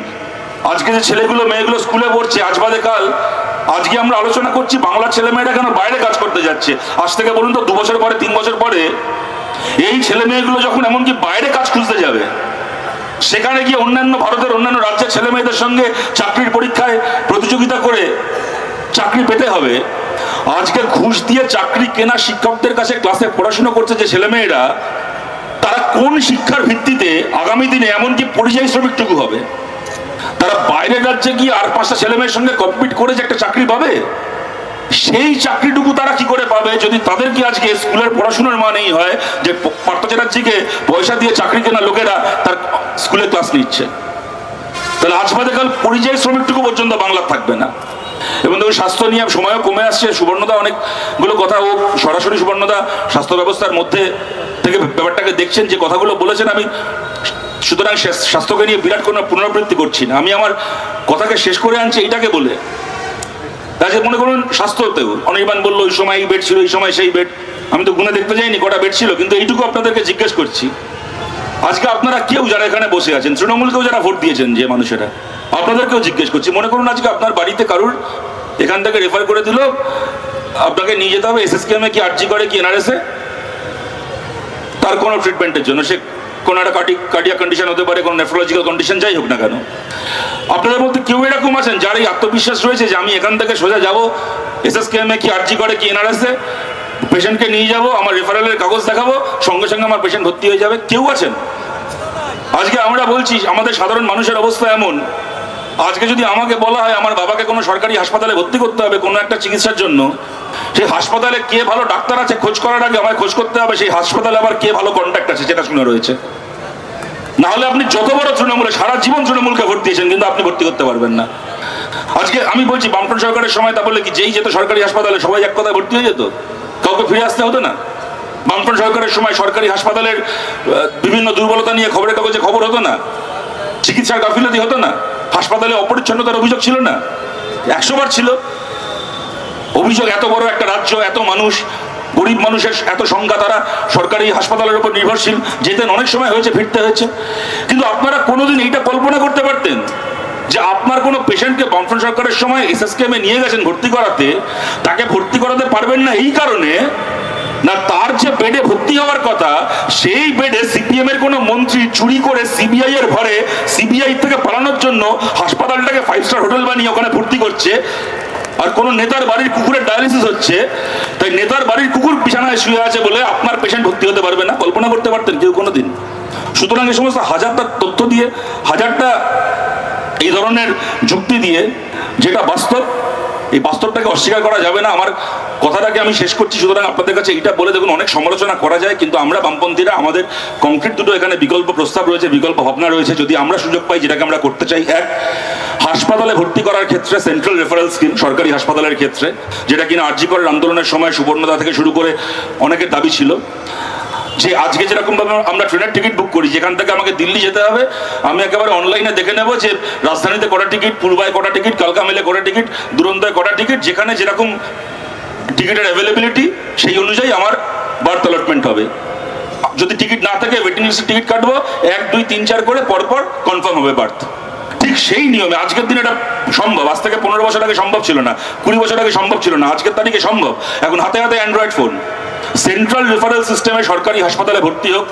আজকে যে ছেলেগুলো মেয়েগুলো স্কুলে পড়ছে, আজ বাদে কাল, আজকে আমরা আলোচনা করছি বাংলার ছেলে মেয়েরা কেন বাইরে কাজ করতে যাচ্ছে। আজ থেকে বলুন তো 2 বছর পরে, 3 বছর পরে এই ছেলে মেয়েগুলো যখন এমনকি বাইরে কাজ খুঁজতে যাবে, সেখানে গিয়ে অন্যান্য ভারতের অন্যান্য রাজ্যের ছেলে মেয়েদের সঙ্গে চাকরির পরীক্ষায় প্রতিযোগিতা করে চাকরি পেতে হবে। আজকে ঘুষ দিয়ে চাকরি কেনা শিক্ষকদের কাছে ক্লাসে পড়াশোনা করছে যে ছেলে মেয়েরা, তারা কোন শিক্ষার ভিত্তিতে আগামী দিনে এমনকি পরিযায়ী শ্রমিকটুকু হবে? তারা বাইরের রাজ্যে গিয়ে আর 5টা ছেলে মেয়ের সঙ্গে কম্পিট করে যে একটা চাকরি পাবে, সেই চাকরিটুকু তারা কি করে পাবে যদি তাদেরকে আজকে স্কুলের পড়াশোনার মান এই হয় যে পার্থ চ্যাটার্জিকে পয়সা দিয়ে চাকরি কেনা লোকেরা তার স্কুলে ক্লাস নিচ্ছে? তাহলে আজ বাদে কাল পরিযায়ী শ্রমিকটুকু পর্যন্ত বাংলার থাকবে না। এবং দেখুন, স্বাস্থ্য নিয়ে সময়ও কমে আসছে। সুবর্ণদা অনেকগুলো কথা, ও সরাসরি সুবর্ণদা স্বাস্থ্য ব্যবস্থার মধ্যে থেকে ব্যাপারটাকে দেখছেন, যে কথাগুলো বলেছেন, আমি সুতরাং স্বাস্থ্যকে নিয়ে বিরাট কোনো পুনরাবৃত্তি করছি না, আমি আমার কথাকে শেষ করে আনছি এইটাকে বলে। তাই মনে করুন স্বাস্থ্যতেও অনির্বাণ বললো ওই সময় এই বেড ছিল, এই সময় সেই বেড, আমি তো গুনে দেখতে যাইনি কটা বেড ছিল, কিন্তু এইটুকু আপনাদেরকে জিজ্ঞেস করছি, আজকে আপনারা কেউ যারা এখানে বসে আছেন, তৃণমূলকেও যারা ভোট দিয়েছেন যে মানুষেরা, আপনাদেরকেও জিজ্ঞেস করছি, মনে করুন আজকে আপনার বাড়িতে কারুর এখান থেকে রেফার করে দিল, আপনাকে নিয়ে যেতে হবে এসএসকেএমে কি আরজি করে কি এনআরএসে, তার কোনো ট্রিটমেন্টের জন্য, সে কোনো একটা কার্ডিয়াক কন্ডিশন হতে পারে, কোনো নেফ্রোলজিক্যাল কন্ডিশন যাই হোক না কেন। আপনাদের মধ্যে কেউ এরকম আছেন যার এই আত্মবিশ্বাস রয়েছে যে আমি এখান থেকে সোজা যাবো এসএসকেএমে কি আরজি করে কি এনআরএসে, পেশেন্টকে নিয়ে যাব, আমার রেফারেলের কাগজ দেখাবো, সঙ্গে সঙ্গে আমার পেশেন্ট ভর্তি হয়ে যাবে? কেউ আছেন? আজকে আমরা বলছি আমাদের সাধারণ মানুষের অবস্থা এমন, আজকে যদি আমাকে বলা হয় আমার বাবাকে কোনো সরকারি হাসপাতালে ভর্তি করতে হবে কোনো একটা চিকিৎসার জন্য, সেই হাসপাতালে কে ভালো ডাক্তার আছে খোঁজ করার আগে আমায় খোঁজ করতে হবে সেই হাসপাতালে আবার কে ভালো কন্ট্যাক্ট আছে সেটা শুনে রয়েছে। না হলে আপনি যত বড় তৃণমূলে সারা জীবন তৃণমূলকে ভোট দিয়েছেন, কিন্তু আপনি ভর্তি করতে পারবেন না। আজকে আমি বলছি বামফ্রন্ট সরকারের সময় তা বলে কি যেই যেত সরকারি হাসপাতালে সবাই এক কথায় ভর্তি হয়ে যেত, কাউকে ফিরে আসতে হতো না? বামফ্রন্ট সরকারের সময় সরকারি হাসপাতালের বিভিন্ন দুর্বলতা নিয়ে খবরের কাগজে খবর হতো না, চিকিৎসার গাফিলতি হতো না, হাসপাতালে অপরিচ্ছন্নতার অভিযোগ ছিল না? 100 বার ছিল অভিযোগ। এত বড় একটা রাজ্য, এত মানুষ, গরিব মানুষের এত সংখ্যা, তারা সরকারি হাসপাতালের উপর নির্ভরশীল, যেতেন, অনেক সময় হয়েছে ফিরতে হয়েছে। কিন্তু আপনারা কোনোদিন এইটা কল্পনা করতে পারতেন যে আপনার কোনো পেশেন্টকে বামফ্রন্ট সরকারের সময় এসএসকেএমে নিয়ে গেছেন ভর্তি করাতে, তাকে ভর্তি করাতে পারবেন না এই কারণে না তার যে বেডে ভর্তি হওয়ার কথা সেই বেডে সিপিএম এর কোনো মন্ত্রী চুরি করে সিবিআই এর ঘরে সিবিআই থেকে পালানোর জন্য হাসপাতালটাকে 5 স্টার হোটেল বানিয়ে ওখানে ভর্তি করছে, আর কোন নেতার বাড়ির কুকুরের ডায়ালিসিস হচ্ছে, তাই নেতার বাড়ির কুকুর বিছানায় শুয়ে আছে বলে আপনার পেশেন্ট ভর্তি হতে পারবে না? কল্পনা করতে পারতেন কেউ কোনোদিন? সুতরাং এই সমস্ত হাজারটা তথ্য দিয়ে, হাজারটা এই ধরনের যুক্তি দিয়ে, যেটা বাস্তব, এই বাস্তবটাকে অস্বীকার করা যাবে না। আমার কথাটাকে আমি শেষ করছি। সুতরাং আপনাদের কাছে এইটা বলে দেখুন, অনেক সমালোচনা করা যায়, কিন্তু আমরা বামপন্থীরা আমাদের কংক্রিট দুটো এখানে বিকল্প প্রস্তাব রয়েছে, বিকল্প ভাবনা রয়েছে, যদি আমরা সুযোগ পাই, যেটাকে আমরা করতে চাই। এক, হাসপাতালে ভর্তি করার ক্ষেত্রে সেন্ট্রাল রেফারেল স্কিম সরকারি হাসপাতালের ক্ষেত্রে, যেটা কিনা আরজি করের আন্দোলনের সময় সুবর্ণদা থেকে শুরু করে অনেকের দাবি ছিল, যে আজকে যেরকম ভাবে আমরা ট্রেনের টিকিট বুক করি, যেখান থেকে আমাকে দিল্লি যেতে হবে, আমি একেবারে অনলাইনে দেখে নেবো যে রাজধানীতে কটা টিকিট, পূর্বায় কটা টিকিট, কালকা মেলে কটা টিকিট, দুরন্তয় কটা টিকিট, যেখানে যেরকম টিকিটের অ্যাভেলেবিলিটি সেই অনুযায়ী আমার বার্থ অ্যালটমেন্ট হবে। যদি টিকিট না থাকে ওয়েটিং লিস্টে টিকিট কাটবো, 1, 2, 3, 4 করে পরপর কনফার্ম হবে বার্থ। ঠিক সেই নিয়মে আজকের দিনে এটা সম্ভব। আজ থেকে 15 বছর আগে সম্ভব ছিল না, 20 বছর আগে সম্ভব ছিল না, আজকের তারিখে সম্ভব। এখন হাতে হাতে অ্যান্ড্রয়েড ফোন। সেন্ট্রাল রেফারেল সিস্টেমে সরকারি হাসপাতালে ভর্তি হোক,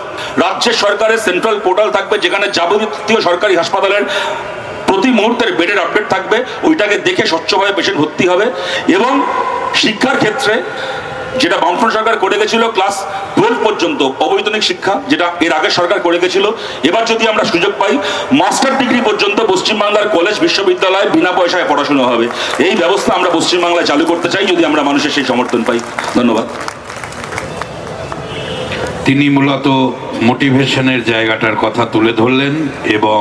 রাজ্যের সরকারের সেন্ট্রাল পোর্টাল থাকবে যেখানে যাবতীয় সরকারি হাসপাতালের প্রতি মুহূর্তের বেডের আপডেট থাকবে, ওইটাকে দেখে স্বচ্ছভাবে পেশেন্ট ভর্তি হবে। এবং শিক্ষার ক্ষেত্রে যেটা বামফ্রন্ট সরকার করে গেছিল ক্লাস 12 পর্যন্ত অবৈতনিক শিক্ষা, যেটা এর আগের সরকার করে গেছিল, এবার যদি আমরা সুযোগ পাই মাস্টার ডিগ্রি পর্যন্ত পশ্চিমবাংলার কলেজ বিশ্ববিদ্যালয়ে বিনা পয়সায় পড়াশোনা হবে। এই ব্যবস্থা আমরা পশ্চিমবাংলায় চালু করতে চাই, যদি আমরা মানুষের সেই সমর্থন পাই। ধন্যবাদ। তিনি মূলত মোটিভেশনের জায়গাটার কথা তুলে ধরলেন এবং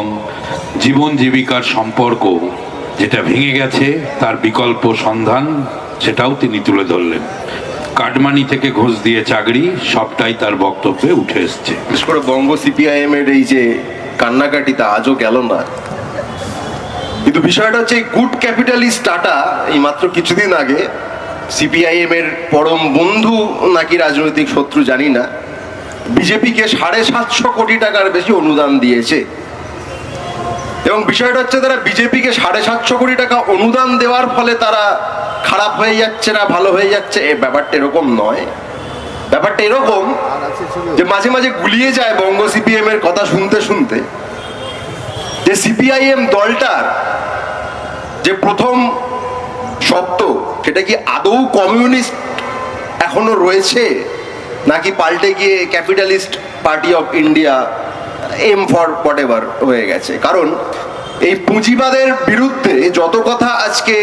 জীবন জীবিকার সম্পর্ক যেটা ভেঙে গেছে তার বিকল্প সন্ধান সেটাও তিনি তুলে ধরলেন। কাটমানি থেকে ঘুষ দিয়ে চাকরি, সবটাই তার বক্তব্যে উঠে এসছে। বিশেষ করে বঙ্গ সিপিআইএম এর এই যে কান্নাকাটিটা আজও গেল না। কিন্তু বিষয়টা হচ্ছে গুড ক্যাপিটালিস্ট টাটা এই মাত্র কিছুদিন আগে সিপিআইএম এর পরম বন্ধু নাকি রাজনৈতিক শত্রু জানি না, বিজেপিকে 750 কোটি টাকার বেশি অনুদান দিয়েছে। এবং বিষয়টা হচ্ছে তারা বিজেপিকে 750 কোটি টাকা অনুদান দেওয়ার ফলে তারা খারাপ হয়ে যাচ্ছে না ভালো হয়ে যাচ্ছে, এই ব্যাপারটা এরকম নয়। ব্যাপারটা এরকম যে মাঝে মাঝে গুলিয়ে যায় বঙ্গ সিপিএম এর কথা শুনতে শুনতে, যে সিপিআইএম দলটার যে প্রথম শব্দ সেটা কি আদৌ কমিউনিস্ট এখনো রয়েছে, নাকি পাল্টে গিয়ে capitalist party of India, M for whatever হয়ে গেছে। কারণ এই পুঁজিবাদের বিরুদ্ধে যত কথা আজকে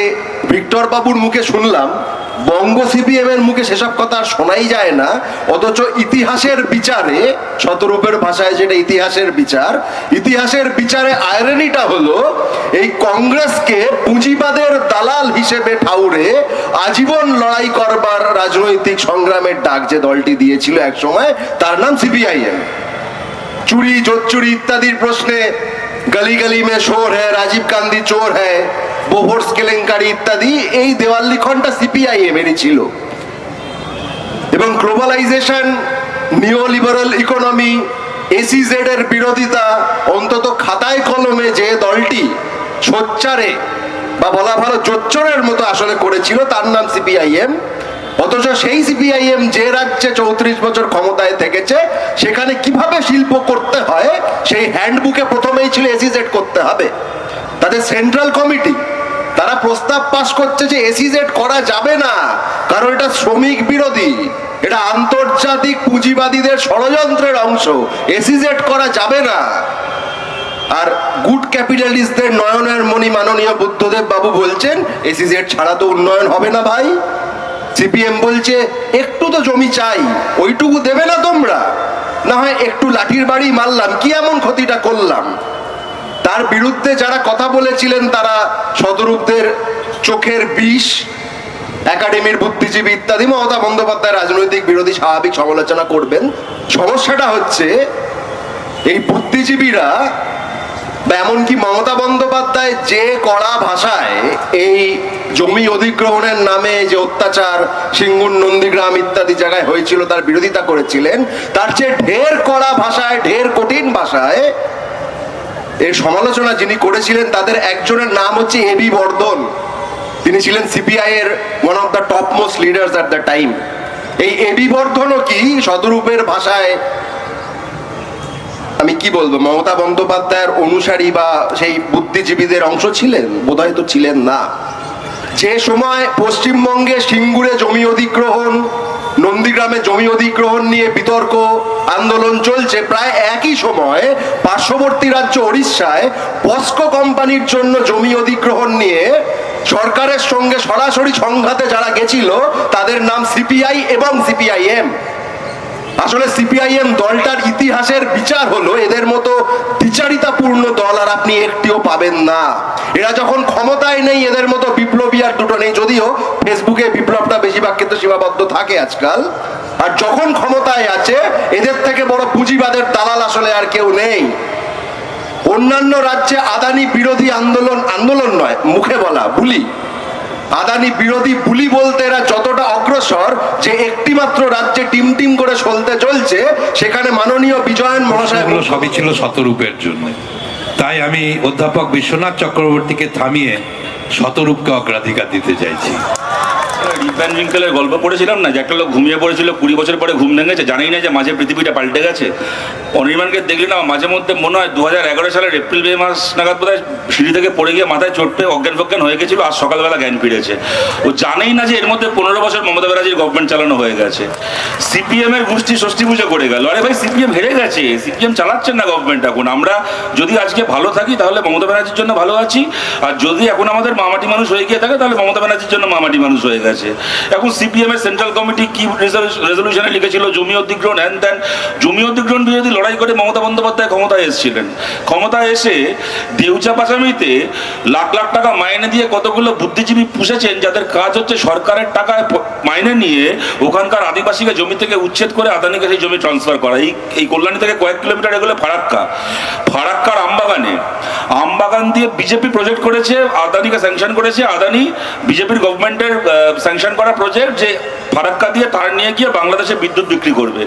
ভিক্টর বাবুর মুখে শুনলাম, বঙ্গ সিপিএম এর মুখে সেসব কথা আর শোনাই যায় না, অথচ ইতিহাসের বিচারে, শতরূপের ভাষায় যেটা ইতিহাসের বিচারে আয়রনিটা হলো এই কংগ্রেসকে পুঁজিবাদের দালাল হিসেবে ঠাউরে আজীবন লড়াই করবার রাজনৈতিক সংগ্রামের ডাক যে দলটি দিয়েছিল এক সময়, তার নাম সিপিআইএম। চুরি জোচ্চুরি ইত্যাদির প্রশ্নে গলি গলি মে শোর হ্যায়, রাজীব গান্ধী চোর হ্যায়, বোফোর্স কেলেঙ্কারি ইত্যাদি, এই দেওয়াল লিখনটা সিপিআইএম এরই ছিল। এবং গ্লোবালাইজেশন, নিও লিবারাল ইকোনমি, এসিজেড এর বিরোধিতা অন্তত খাতায় কলমে যে দলটি সোচ্চারে বা বলা ভালো জোচ্চরের মতো আসলে করেছিল, তার নাম সিপিআইএম। অথচ সেই সিপিআইএম যে রাজ্যে 34 বছর ক্ষমতায় থেকেছে, সেখানে কিভাবে শিল্প করতে হয় সেই হ্যান্ডবুকে প্রথমেই ছিল এসিজেড করতে হবে। তাদের সেন্ট্রাল কমিটি, তারা প্রস্তাব পাস করছে যে এসিজেড করা যাবে না, কারণ এটা শ্রমিক বিরোধী, এটা আন্তর্জাতিক পুঁজিবাদীদের ষড়যন্ত্রের অংশ, এসিজেড করা যাবে না। আর গুড ক্যাপিটালিস্টদের নয়নের মণি মাননীয় বুদ্ধদেব বাবু বলছেন এসিজেড ছাড়া তো উন্নয়ন হবে না ভাই। সিপিএম বলছে একটু তো জমি চাই, ওইটুকু দেবে না তোমরা? না হয় একটু লাঠির বাড়ি মারলাম, কি এমন ক্ষতিটা করলাম? তার বিরুদ্ধে যারা কথা বলেছিলেন তারা শতরূপদের চোখের বিষ, একাডেমির বুদ্ধিজীবী ইত্যাদি। মমতা বন্দ্যোপাধ্যায় রাজনৈতিক বিরোধী, স্বাভাবিক সমালোচনা করবেন। সমস্যাটা হচ্ছে এই বুদ্ধিজীবীরা বা এমনকি মমতা বন্দ্যোপাধ্যায় যে কড়া ভাষায় এই জমি অধিগ্রহণের নামে যে অত্যাচার সিঙ্গুর, নন্দীগ্রাম ইত্যাদি জায়গায় হয়েছিল তার বিরোধিতা করেছিলেন, তার চেয়ে ঢের কড়া ভাষায়, ঢের কঠিন ভাষায় এর সমালোচনা যিনি করেছিলেন, তাদের একজনের নাম হচ্ছে এবি বর্ধন। তিনি ছিলেন সিপিআই এর one of the top most leaders at the time. এই এবি বর্ধনও কি শতরূপের ভাষায় আমি কি বলবো, মমতা বন্দ্যোপাধ্যায়ের অনুসারী বা সেই বুদ্ধিজীবীদের অংশ ছিলেন? বোধহয় তো ছিলেন না। যে সময় পশ্চিমবঙ্গে সিঙ্গুরে জমি অধিগ্রহণ, নন্দীগ্রামে জমি অধিগ্রহণ নিয়ে বিতর্ক আন্দোলন চলছে, প্রায় একই সময় পার্শ্ববর্তী রাজ্য ওড়িশায় পস্কো কোম্পানির জন্য জমি অধিগ্রহণ নিয়ে সরকারের সঙ্গে সরাসরি সংঘাতে যারা গেছিল তাদের নাম সিপিআই এবং সিপিআইএম। আসলে সিপিআইএম দলটার ইতিহাসের বিচার হলো এদের মতো দ্বিচারিতাপূর্ণ দল আর আপনি একটিও পাবেন না। এরা যখন ক্ষমতায় নেই এদের মতো বিপ্লবী আর দুটো নেই, যদিও ফেসবুকে বিপ্লবটা বেশিরভাগ ক্ষেত্রে সীমাবদ্ধ থাকে আজকাল। আর যখন ক্ষমতায় আছে এদের থেকে বড় পুঁজিবাদের দালাল আসলে আর কেউ নেই। অন্যান্য রাজ্যে আদানি বিরোধী আন্দোলন, আন্দোলন নয় মুখে বলা, বুলি, আদানি বিরোধী বুলি বলতে এরা যতটা অগ্রসর, যে একটি মাত্র রাজ্যে টিম টিম করে চলছে, সেখানে মাননীয় বিজয়ন মহাশয় সবই ছিল শতরূপের জন্য। তাই আমি অধ্যাপক বিশ্বনাথ চক্রবর্তীকে থামিয়ে শতরূপকে অগ্রাধিকার দিতে চাইছি। রিপন উইঙ্কেলের গল্প পড়েছিলাম না, যে একটা লোক ঘুমিয়ে পড়েছিল, 20 বছর পরে ঘুম ভেঙেছে, জানেই না যে মাঝে পৃথিবীটা পাল্টে গেছে। অনির্বাণকে দেখলে না মাঝে মধ্যে মনে হয় 2011 সালের এপ্রিল মে মাস নাগাদ বোধহয় সিঁড়ি থেকে পড়ে গিয়ে মাথায় চোট পেয়ে অজ্ঞান ফজ্ঞান হয়ে গেছিল, আজ সকালবেলা জ্ঞান ফিরেছে। ও জানেই না যে এর মধ্যে 15 বছর মমতা ব্যানার্জির গভর্নমেন্ট চালানো হয়ে গেছে। সিপিএম এর গোষ্ঠী ষষ্ঠী পুজো করে গেল। আরে ভাই, সিপিএম হেরে গেছে, সিপিএম চালাচ্ছেন না গভর্নমেন্ট এখন। আমরা যদি আজকে ভালো থাকি তাহলে মমতা ব্যানার্জির জন্য ভালো আছি, আর যদি এখন আমাদের মামাটি মানুষ হয়ে গিয়ে থাকে তাহলে মমতা ব্যানার্জির জন্য মামাটি মানুষ হয়ে গেছে। এখন সিপিএম এর সেন্ট্রাল কমিটি কি রেজলিউশনে লিখেছিল, জমি অধিগ্রহণ হ্যান ত্যান। জমি অধিগ্রহণ বিরোধী লড়াই করে মমতা বন্দ্যোপাধ্যায় ক্ষমতায় এসেছিলেন। ক্ষমতায় এসে দেউচা পাচামিতে লাখ লাখ টাকা মাইনে দিয়ে কতগুলো বুদ্ধিজীবী পুষেছেন, যাদের কাজ হচ্ছে সরকারের টাকায় মাইনে নিয়ে ওখানকার আদিবাসীকে জমি থেকে উচ্ছেদ করে আদানিকে সেই জমি ট্রান্সফার করা। এই কল্যাণী থেকে কয়েক কিলোমিটার এগুলো ফারাক্কার আমবাগান দিয়ে বিজেপি প্রজেক্ট করেছে, আদানিকে স্যাংশন করেছে। আদানি বিজেপির গভর্নমেন্টের স্যাংশন করা প্রজেক্ট, যে ফারাক্কা দিয়ে তার নিয়ে গিয়ে বাংলাদেশে বিদ্যুৎ বিক্রি করবে।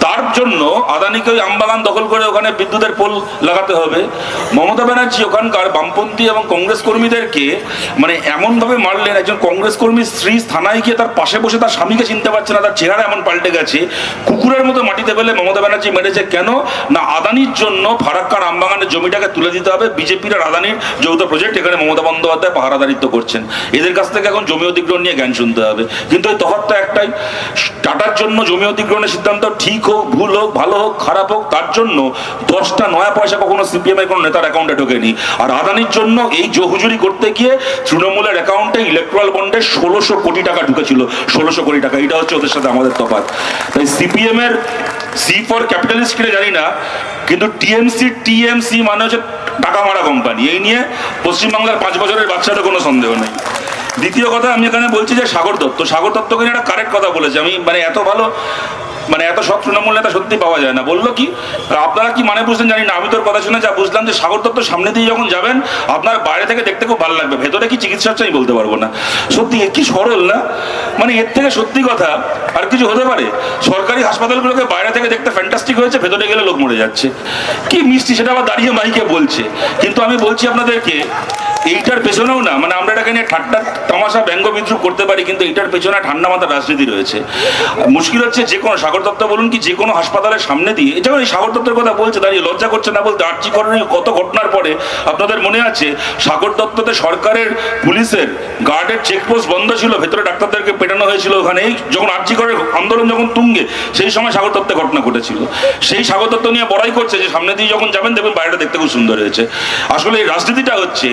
তার জন্য আদানিকে ওই আমবাগান দখল করে ওখানে বিদ্যুতের পোল লাগাতে হবে। মমতা ব্যানার্জি ওখানকার বামপন্থী এবং কংগ্রেস কর্মীদেরকে মানে এমনভাবে মারলেন, একজন কংগ্রেস কর্মীর স্ত্রী থানায় গিয়ে তার পাশে বসে তার স্বামীকে চিনতে পারছে না, তার চেহারা এমন পাল্টে গেছে। কুকুরের মতো মাটিতে ফেলে মমতা ব্যানার্জি মেরেছে। কেন না, আদানির জন্য ফারাক্কার আমবাগানের জমিটাকে তুলে দিতে হবে। বিজেপি সিপির আর আদানির যৌথ প্রজেক্ট, এখানে মমতা বন্দ্যোপাধ্যায় পাহারাদারিত্ব করছেন। এদের কাছ থেকে এখন জমি অধিগ্রহণ নিয়ে জ্ঞান শুনতে হবে। কিন্তু ওই তফাৎটা একটাই, টাটার জন্য জমি অধিগ্রহণের সিদ্ধান্ত ঠিক হোক, ভুল হোক, ভালো হোক, খারাপ হোক, তার জন্য 10টা নয়া পয়সা কখনো সিপিএম এর কোনো নেতার অ্যাকাউন্টে ঢোকেনি। আর আদানির জন্য এই জহুজুরি করতে গিয়ে তৃণমূলের অ্যাকাউন্টে ইলেকট্রাল বন্ডে 1600 কোটি টাকা ঢুকেছিল, 1600 কোটি টাকা। এটা হচ্ছে ওদের সাথে আমাদের তফাৎ। তাই সিপিএম এর সি ফর ক্যাপিটালিস্ট কিনে জানি না, কিন্তু টিএমসি মানে হচ্ছে টাকা মারা কোম্পানি। এই নিয়ে পশ্চিমবাংলার 5 বছরের বাচ্চাদের কোনো সন্দেহ নেই। দ্বিতীয় কথা আমি এখানে বলছি যে সাগর দত্ত কিনে একটা কারেক্ট কথা বলেছে। আমি এত ভালো এত সব তৃণমূল নেতা সত্যি পাওয়া যায় না। বললো কি, আপনারা কি মানে বুঝলেন জানি না, আমি তোর কথা শুনে যা বুঝলাম যে সাগর দত্ত সামনে দিয়ে যখন যাবেন আপনার বাইরে থেকে দেখতে খুব ভালো লাগবে, ভেতরে কি চিকিৎসা হচ্ছে আমি বলতে পারবো না। সত্যি কি সরল না, এর থেকে সত্যি কথা আর কিছু হতে পারে? সরকারি হাসপাতালগুলোকে বাইরে থেকে দেখতে ফ্যান্টাস্টিক হয়েছে, ভেতরে গেলে লোক মরে যাচ্ছে। কি মিষ্টি সেটা আবার দাঁড়িয়ে মাইকে বলছে। কিন্তু আমি বলছি আপনাদেরকে, এইটার পেছনেও না আমরা এটাকে নিয়ে ঠাট্টা তামাশা ব্যঙ্গ বিদ্রুপ করতে পারি, কিন্তু এইটার পেছনে ঠান্ডা মাথার রাজনীতি রয়েছে। মুশকিল হচ্ছে যে কোনো সাগর দত্ত বলুন কি যে কোনো হাসপাতালের সামনে দিয়ে, যেমন এই সাগর দত্তের কথা বলছে দাঁড়িয়ে লজ্জা করছে না বলতে, আর্জি করণীয় কত ঘটনার পরে আপনাদের মনে আছে সাগর দত্ততে সরকারের পুলিশের গার্ডের চেকপোস্ট বন্ধ ছিল, ভেতরে ডাক্তারদেরকে পেটানো হয়েছিল। ওখানে এই যখন আর্জি করে আন্দোলন যখন তুঙ্গে, সেই সময় সাগর দত্তে ঘটনা ঘটেছিল। সেই সাগর দত্ত নিয়ে বড়াই করছে যে সামনে দিয়ে যখন যাবেন দেখবেন বাইরেটা দেখতে খুব সুন্দর হয়েছে। আসলে এই রাজনীতিটা হচ্ছে,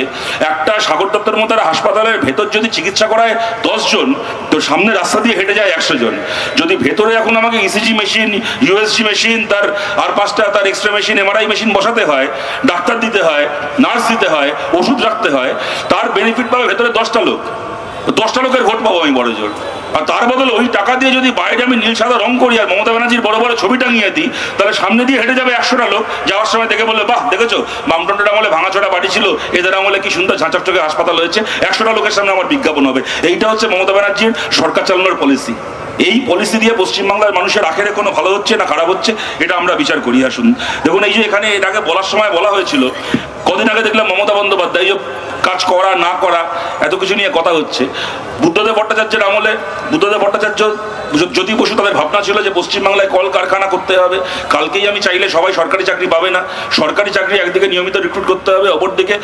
একটা সাগর দত্তের মতো হাসপাতালের ভেতর যদি চিকিৎসা করায় 10 জন, তো সামনে রাস্তা দিয়ে হেঁটে যায় 100 জন। যদি ভেতরে এখন আমাকে ইসিজি মেশিন, ইউএসজি মেশিন, তার আর 5টা তার এক্সরে মেশিন, এমআরআই মেশিন বসাতে হয়, ডাক্তার দিতে হয়, নার্স দিতে হয়, ওষুধ রাখতে হয়, তার বেনিফিট পাবে ভেতরে 10টা লোক। 10টা লোকের ভোট পাবো আমি বড় জোর। আর তার বদলে ওই টাকা দিয়ে যদি বাইরে আমি নীল সাদা রং করি আর মমতা ব্যানার্জির বড় বড় ছবি টাঙিয়ে দিই, তাহলে সামনে দিয়ে হেঁটে যাবে 100টা লোক। যাওয়ার সময় দেখে বললে, বাহ দেখেছো বামফ্রন্টের আমলে ভাঙাচোরা বাড়ি ছিল, এদের আমলে কি সুন্দর ঝাঁচকচকে হাসপাতাল হয়েছে। 100টা লোকের সামনে আমার বিজ্ঞাপন হবে। এইটা হচ্ছে মমতা ব্যানার্জির সরকার চালানোর পলিসি। এই পলিসি দিয়ে পশ্চিমবাংলার মানুষের আখেরে কোনো ভালো হচ্ছে না খারাপ হচ্ছে, এটা আমরা বিচার করি। আসুন দেখুন, এই যে এখানে এর আগে বলার সময় বলা হয়েছিল, কদিন আগে দেখলাম মমতা বন্দ্যোপাধ্যায় কাজ করা না করা এত কিছু নিয়ে কথা হচ্ছে। বুদ্ধদেব ভট্টাচার্যের আমলে বুদ্ধদেব ভট্টাচার্য, জ্যোতি বসু তাদের ভাবনা ছিল যে পশ্চিমবাংলায় কল কারখানা করতে হবে। কালকেই আমি চাইলে সবাই সরকারি চাকরি পাবে না, সরকারি চাকরি একদিকে নিয়মিত রিক্রুট করতে হবে, অপরদিকে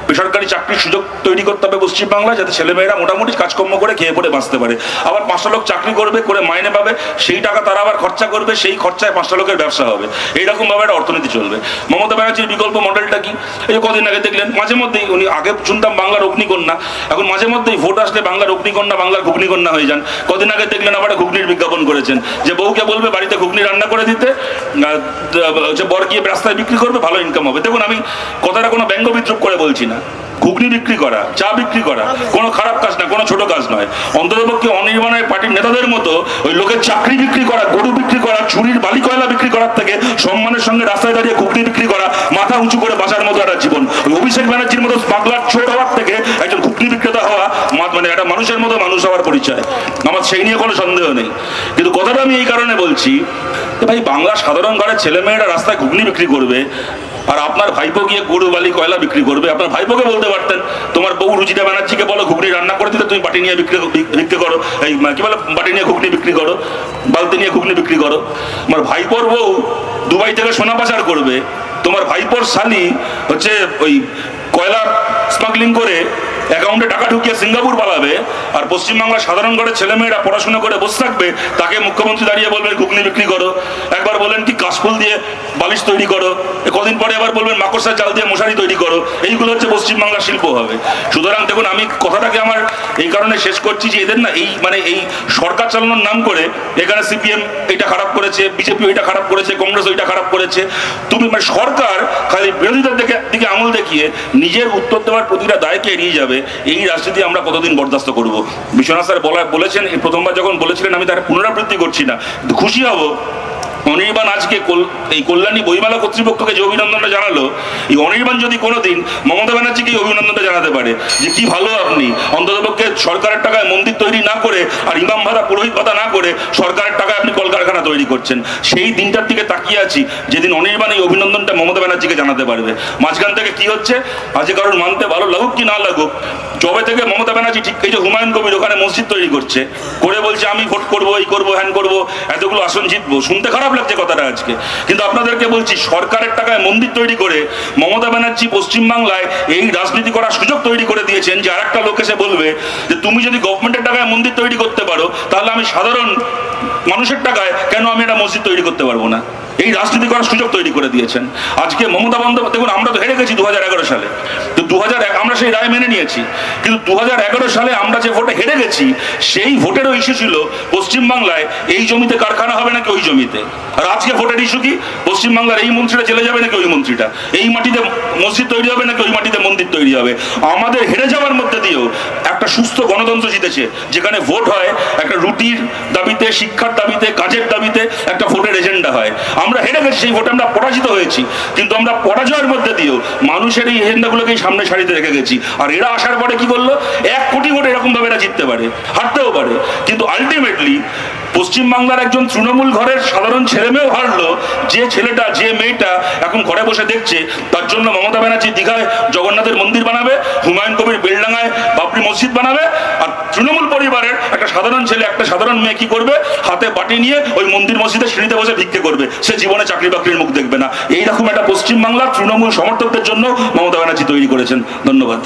বেসরকারি চাকরির সুযোগ তৈরি করতে হবে পশ্চিমবাংলায়, যাতে ছেলেমেয়েরা মোটামুটি কাজকর্ম করে খেয়ে পড়ে বাঁচতে পারে। আবার 5টা লোক চাকরি করবে, করে মাইনে পাবে, সেই টাকা তারা আবার খরচা করবে, সেই খরচায় 5টা লোকের ব্যবসা হবে। এইরকম ভাবে একটা অর্থনীতি চলবে। মমতা ব্যানার্জির বিকল্প মডেলটা কি? এই যে কদিন আগে দেখলেন, মাঝে মধ্যেই উনি, আগে শুনতাম বাংলার অগ্নিকন্যা, এখন মাঝে মধ্যেই ভোট আসলে বাংলার অগ্নিকন্যা বাংলার ঘুগনিকন্যা হয়ে যান। কদিন আগে দেখলেন আবার ঘুগনির বিজ্ঞাপন করেছেন, যে বউকে বলবে বাড়িতে ঘুগনি রান্না করে দিতে, যে বর গিয়ে রাস্তায় বিক্রি করবে, ভালো ইনকাম হবে। দেখুন, আমি কথাটা কোনো ব্যঙ্গ বিদ্রুপ করে বলছি না। ঘুগনি বিক্রি করা, চা বিক্রি করা কোনো খারাপ কাজ না, কোনো ছোট কাজ নয়। অন্ততপক্ষে অনির্বাণের পার্টির নেতাদের মতো ওই লোকের চাকরি বিক্রি করা, গরু বিক্রি করা, চুরির বালি কয়লা বিক্রি করার থেকে সম্মানের সঙ্গে রাস্তায় দাঁড়িয়ে ঘুগনি বিক্রি করা, মাথা উঁচু করে বাঁচার মতো একটা জীবন। ওই অভিষেক ব্যানার্জির মতো বাংলার চোর হওয়ার থেকে একজন ঘুগনি বিক্রেতা হওয়া একটা মানুষের মতো মানুষ হওয়ার পরিচয়। আমার সেই নিয়ে কোনো সন্দেহ নেই। কিন্তু কথাটা আমি এই কারণে বলছি, ভাই বাংলার সাধারণ ঘরের ছেলেমেয়েরা রাস্তায় ঘুগনি বিক্রি করবে, আর আপনার ভাইপো গিয়ে গরু বালি কয়লা বিক্রি করবে। আপনার ভাইপোকে বলতে পারতেন, তোমার বউ রুচিতা ব্যানার্জিকে বলো ঘুগনি রান্না করে দিতে, তুমি বাটি নিয়ে বিক্রি করো, এই কি বলে বাটি নিয়ে ঘুগনি বিক্রি করো, বালতি নিয়ে ঘুগনি বিক্রি করো। তোমার ভাইপোর বউ দুবাই থেকে সোনা পাচার করবে, তোমার ভাইপোর শালি হচ্ছে ওই কয়লা স্মাগলিং করে অ্যাকাউন্টে টাকা ঢুকিয়ে সিঙ্গাপুর পালাবে, আর পশ্চিমবাংলার সাধারণ ঘরের ছেলেমেয়েরা পড়াশোনা করে বসে থাকবে, তাকে মুখ্যমন্ত্রী দাঁড়িয়ে বলবেন ঘুগনি বিক্রি করো। একবার বলেন কি কাশফুল দিয়ে বালিশ তৈরি করো, কদিন পরে আবার বলবেন মাকড়সার জাল দিয়ে মশারি তৈরি করো। এইগুলো হচ্ছে পশ্চিমবাংলার শিল্প হবে। সুতরাং দেখুন, আমি কথাটাকে আমার এই কারণে শেষ করছি যে এদের না এই সরকার চালানোর নাম করে এখানে সিপিএম এটা খারাপ করেছে, বিজেপি ওইটা খারাপ করেছে, কংগ্রেস ওইটা খারাপ করেছে। তুমি সরকার খালি বিরোধীদের দিকে আঙুল দেখিয়ে নিজের উত্তর দেওয়ার প্রতিটা দায়কে এড়িয়ে যাবে। এই রাজনীতি আমরা কতদিন বরদাস্ত করব? বিশ্বনাথ স্যার বলেছেন, প্রথমবার যখন বলেছিলেন, আমি তার পুনরাবৃত্তি করছি না, খুশি হব। অনির্বাণ আজকে এই কল্যাণী বইমেলা কর্তৃপক্ষকে যে অভিনন্দনটা জানালো, এই অনির্বাণ যদি কোনোদিন মমতা ব্যানার্জিকে এই অভিনন্দনটা জানাতে পারে যে কি ভালো আপনি অন্ততপক্ষে সরকারের টাকায় মন্দির তৈরি না করে আর ইমাম ভাতা পুরোহিত ভাতা না করে সরকারের টাকায় আপনি কলকারখানা তৈরি করছেন, সেই দিনটার দিকে তাকিয়ে আছি যেদিন অনির্বাণ এই অভিনন্দনটা মমতা ব্যানার্জিকে জানাতে পারবে। মাঝখান থেকে কি হচ্ছে, আজকে কারোর মানতে ভালো লাগুক কি না লাগুক, জবে থেকে মমতা ব্যানার্জি ঠিক এই যে হুমায়ুন কবির ওখানে মসজিদ তৈরি করছে, করে বলছে আমি ভোট করবো, এই করবো, হ্যান করবো, এতগুলো আসন জিতবো, শুনতে খারাপ লাগছে কথাটা আজকে। কিন্তু আপনাদেরকে বলছি, সরকারের টাকায় মন্দির তৈরি করে মমতা ব্যানার্জি পশ্চিমবাংলায় এই রাজনীতি করার সুযোগ তৈরি করে দিয়েছেন যে আরেকটা লোক এসে বলবে যে তুমি যদি গভর্নমেন্টের টাকায় মন্দির তৈরি করতে পারো, তাহলে আমি সাধারণ মানুষের টাকায় কেন আমি একটা মসজিদ তৈরি করতে পারবো না? এই রাজনীতি করার সুযোগ তৈরি করে দিয়েছেন আজকে মমতা বন্দ্যোপাধ্যায়। দেখুন, আমরা তো হেরে গেছি 2011 সালে, তো 2001 আমরা সেই রায় মেনে নিয়েছি, কিন্তু 2011 সালে আমরা যে ভোটে হেরে গেছি, সেই ভোটেরও ইস্যু ছিল পশ্চিমবাংলায় এই জমিতে কারখানা হবে নাকি ওই জমিতে। আর আজকে ভোটের ইস্যু কি? পশ্চিমবাংলার এই মন্ত্রীটা জেলে যাবে নাকি ওই মন্ত্রীটা, এই মাটিতে মসজিদ তৈরি হবে নাকি ওই মাটিতে মন্দির তৈরি হবে। আমাদের হেরে যাওয়ার মধ্যে দিয়েও একটা সুস্থ গণতন্ত্র জিতেছে, যেখানে ভোট হয় একটা রুটির দাবিতে, শিক্ষার দাবিতে, কাজের দাবিতে, একটা ভোটের এজেন্ডা হয়। আমরা হেরে গেছি, সেই ভোটে আমরা পরাজিত হয়েছি, কিন্তু আমরা পরাজয়ের মধ্যে দিয়েও মানুষের এই এজেন্ডাগুলোকেই সামনে সারিতে রেখে গেছি। আর এরা আসার পরে কি বললো? 1 কোটি ভোট এরকম ভাবে এরা জিততে পারে, হারতেও পারে, কিন্তু আলটিমেটলি পশ্চিমবাংলার একজন তৃণমূল ঘরের সাধারণ ছেলে মেয়েও হারলো, যে ছেলেটা, যে মেয়েটা এখন ঘরে বসে দেখছে তার জন্য মমতা ব্যানার্জি দীঘায় জগন্নাথের মন্দির বানাবে, হুমায়ুন কবির বেলডাঙ্গায় বাবরি মসজিদ বানাবে, আর তৃণমূল পরিবারের একটা সাধারণ ছেলে, একটা সাধারণ মেয়ে কি করবে? হাতে বাটি নিয়ে ওই মন্দির মসজিদে সিঁড়িতে বসে ভিক্ষে করবে, সে জীবনে চাকরি বাকরির মুখ দেখবে না। এইরকম একটা পশ্চিমবাংলার তৃণমূল সমর্থকদের জন্য মমতা ব্যানার্জি তৈরি করেছেন। ধন্যবাদ।